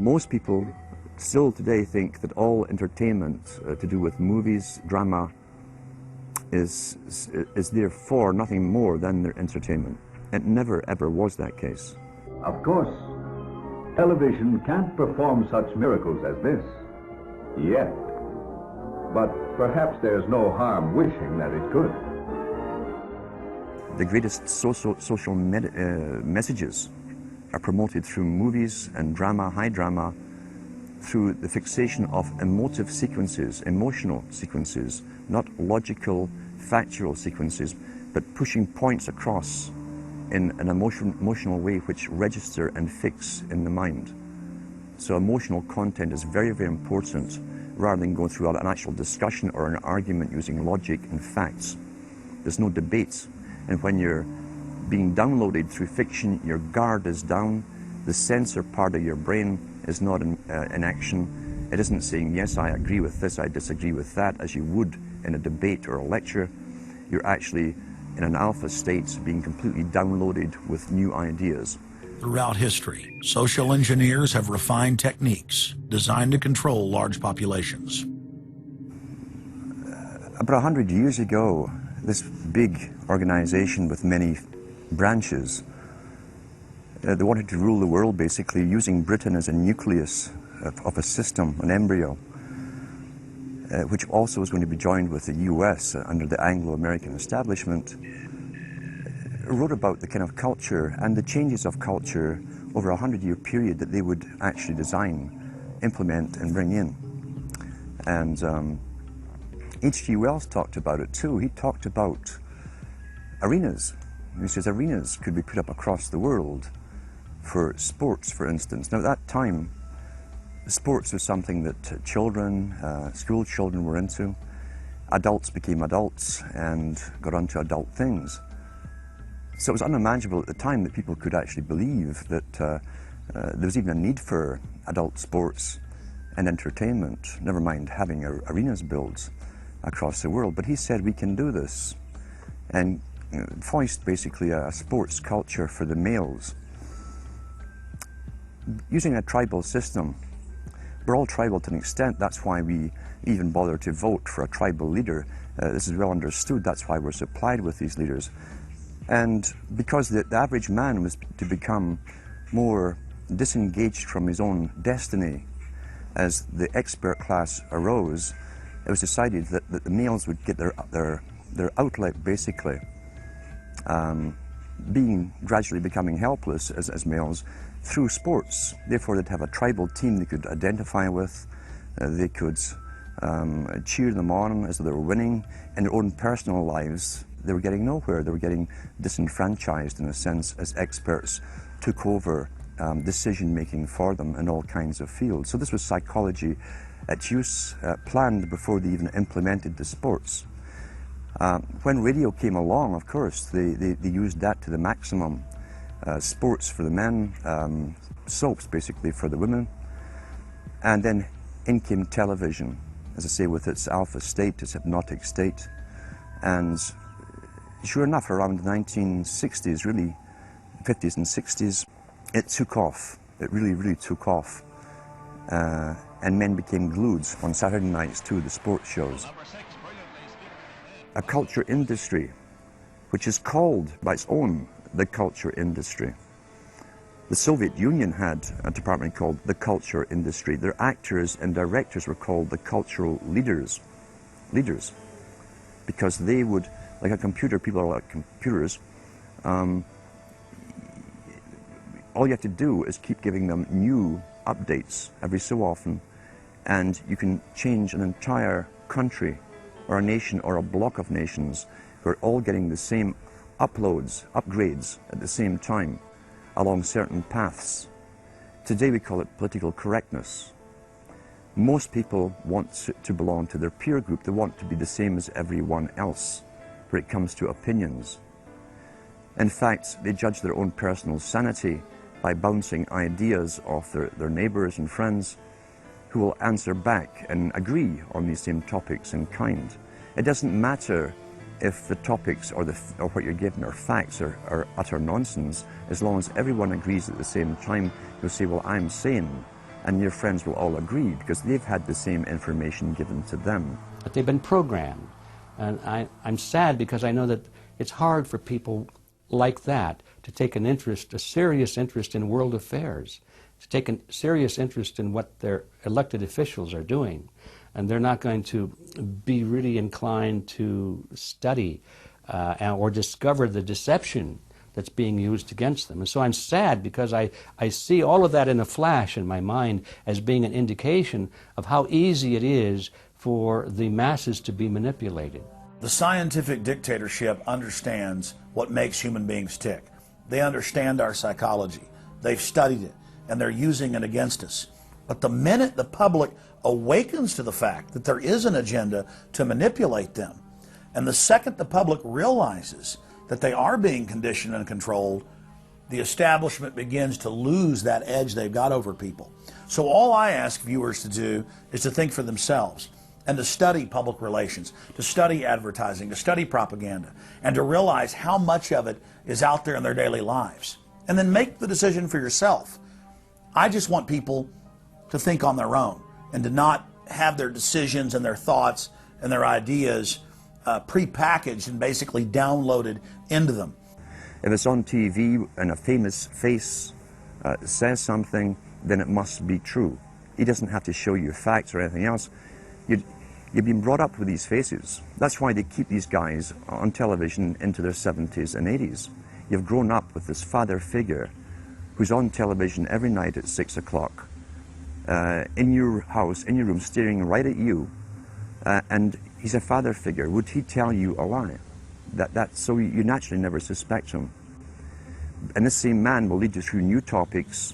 Most people still today think that all entertainment to do with movies, drama, is therefore nothing more than their entertainment. It never ever was that case. Of course, television can't perform such miracles as this, yet. But perhaps there's no harm wishing that it could. The greatest social messages are promoted through movies and drama, high drama, through the fixation of emotive sequences, emotional sequences, not logical, factual sequences, but pushing points across in an emotional way which register and fix in the mind. So emotional content is very, very important, rather than going through an actual discussion or an argument using logic and facts. There's no debate. And when you're being downloaded through fiction, your guard is down, the censor part of your brain is not in action. It isn't saying, yes, I agree with this, I disagree with that, as you would in a debate or a lecture. You're actually in an alpha state, being completely downloaded with new ideas. Throughout history, social engineers have refined techniques designed to control large populations. About 100 years ago, this big organization with many branches, they wanted to rule the world basically using Britain as a nucleus of a system, an embryo, which also was going to be joined with the US under the Anglo-American establishment, wrote about the kind of culture and the changes of culture over a 100-year period that they would actually design, implement and bring in. And H.G. Wells talked about it too. He talked about arenas. He says arenas could be put up across the world for sports, for instance. Now at that time, sports was something that children, school children were into. Adults became adults and got onto adult things. So it was unimaginable at the time that people could actually believe that there was even a need for adult sports and entertainment, never mind having arenas built across the world. But he said we can do this and foist basically a sports culture for the males. Using a tribal system, we're all tribal to an extent. That's why we even bother to vote for a tribal leader. This is well understood. That's why we're supplied with these leaders. And because the average man was to become more disengaged from his own destiny as the expert class arose, it was decided that the males would get their outlet basically, gradually becoming helpless as males through sports. Therefore they'd have a tribal team they could identify with, they could cheer them on as they were winning. In their own personal lives, they were getting nowhere. They were getting disenfranchised in a sense as experts took over decision-making for them in all kinds of fields. So this was psychology at use, planned before they even implemented the sports. When radio came along, of course, they used that to the maximum. Sports for the men, soaps basically for the women. And then in came television, as I say, with its alpha state, its hypnotic state. And sure enough, around the 1960s, really, 50s and 60s, it took off. It really, really took off. And men became glued on Saturday nights to the sports shows. A culture industry, which is called by its own the culture industry. The Soviet Union had a department called the culture industry. Their actors and directors were called the cultural leaders, because they would, like a computer, people are like computers, all you have to do is keep giving them new updates every so often, and you can change an entire country or a nation or a block of nations who are all getting the same upgrades at the same time along certain paths. Today we call it political correctness. Most people want to belong to their peer group. They want to be the same as everyone else when it comes to opinions. In fact, they judge their own personal sanity by bouncing ideas off their neighbors and friends who will answer back and agree on these same topics in kind. It doesn't matter if the topics or what you're given are facts or utter nonsense, as long as everyone agrees at the same time. You'll say, well, I'm sane, And your friends will all agree because they've had the same information given to them. But they've been programmed. And I'm sad because I know that it's hard for people like that to take an interest, a serious interest in world affairs, to take a serious interest in what their elected officials are doing. And they're not going to be really inclined to study or discover the deception that's being used against them. And so I'm sad because I see all of that in a flash in my mind as being an indication of how easy it is for the masses to be manipulated. The scientific dictatorship understands what makes human beings tick. They understand our psychology. They've studied it, and they're using it against us. But the minute the public awakens to the fact that there is an agenda to manipulate them, and the second the public realizes that they are being conditioned and controlled, the establishment begins to lose that edge they've got over people. So all I ask viewers to do is to think for themselves and to study public relations, to study advertising, to study propaganda, and to realize how much of it is out there in their daily lives. And then make the decision for yourself. I just want people to think on their own and to not have their decisions and their thoughts and their ideas pre-packaged and basically downloaded into them. If it's on TV and a famous face says something, then it must be true. He doesn't have to show you facts or anything else. You've been brought up with these faces. That's why they keep these guys on television into their 70s and 80s. You've grown up with this father figure who's on television every night at 6 o'clock, in your house, in your room, staring right at you, and he's a father figure. Would he tell you a lie? So you naturally never suspect him. And this same man will lead you through new topics.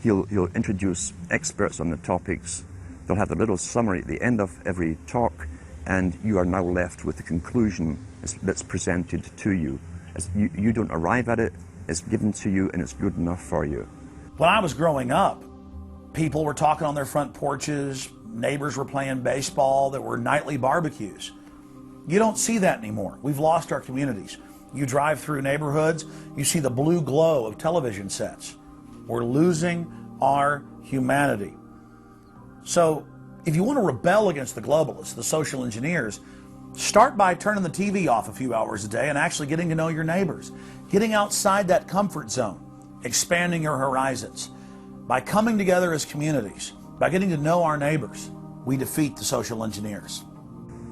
He'll introduce experts on the topics. They'll have a little summary at the end of every talk, and you are now left with the conclusion that's presented to you. You don't arrive at it, it's given to you, and it's good enough for you. When I was growing up, people were talking on their front porches, neighbors were playing baseball, there were nightly barbecues. You don't see that anymore. We've lost our communities. You drive through neighborhoods, you see the blue glow of television sets. We're losing our humanity. So if you want to rebel against the globalists, the social engineers, start by turning the TV off a few hours a day and actually getting to know your neighbors, getting outside that comfort zone, expanding your horizons. By coming together as communities, by getting to know our neighbors, we defeat the social engineers.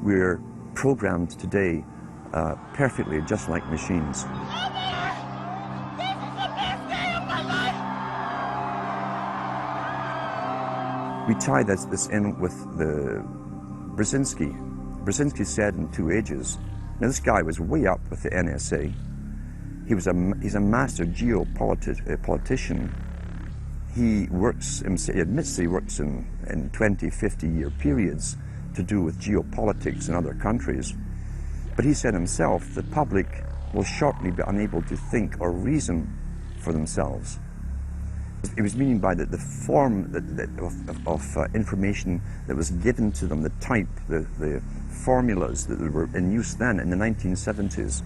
We're programmed today perfectly, just like machines. We tie this in with the Brzezinski. Brzezinski said in 2 Ages. Now this guy was way up with the NSA. He's a master geopolitician. He admits he works in 20, 50-year periods to do with geopolitics in other countries. But he said himself, the public will shortly be unable to think or reason for themselves. It was meaning by the form of information that was given to them, the type, the formulas that were in use then in the 1970s.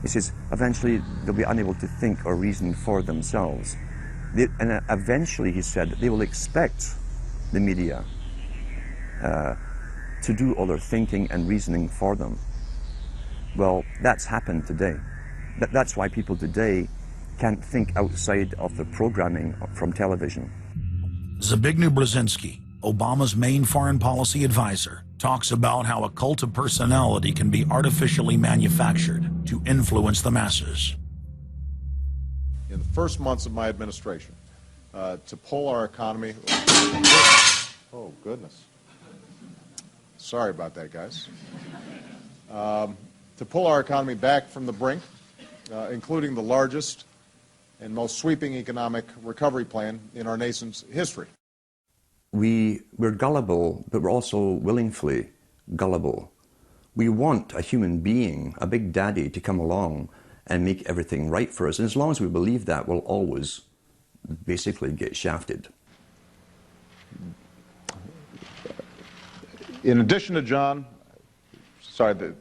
He says, eventually they'll be unable to think or reason for themselves. And eventually, he said, they will expect the media to do all their thinking and reasoning for them. Well, that's happened today. That's why people today can't think outside of the programming from television. Zbigniew Brzezinski, Obama's main foreign policy advisor, talks about how a cult of personality can be artificially manufactured to influence the masses. In the first months of my administration, to pull our economy... Oh, goodness. Sorry about that, guys. To pull our economy back from the brink, including the largest and most sweeping economic recovery plan in our nation's history. We're gullible, but we're also willingly gullible. We want a human being, a big daddy, to come along and make everything right for us. And as long as we believe that, we'll always basically get shafted. In addition to John, sorry,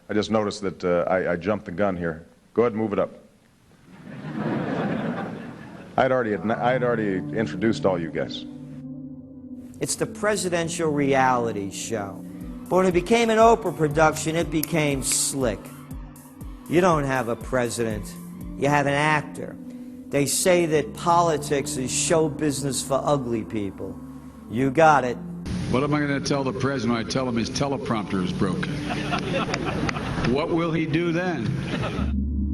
I just noticed that I jumped the gun here. Go ahead and move it up. I'd already introduced all you guys. It's the presidential reality show. But when it became an Oprah production, it became slick. You don't have a president, you have an actor. They say that politics is show business for ugly people. You got it. What am I going to tell the president when I tell him his teleprompter is broken? What will he do then?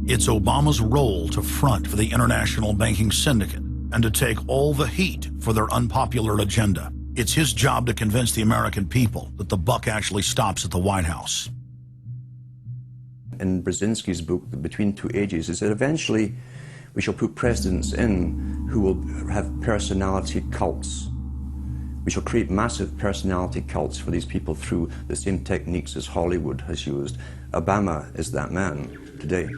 It's Obama's role to front for the international banking syndicate and to take all the heat for their unpopular agenda. It's his job to convince the American people that the buck actually stops at the White House. In Brzezinski's book, Between Two Ages, is that eventually we shall put presidents in who will have personality cults. We shall create massive personality cults for these people through the same techniques as Hollywood has used. Obama is that man today.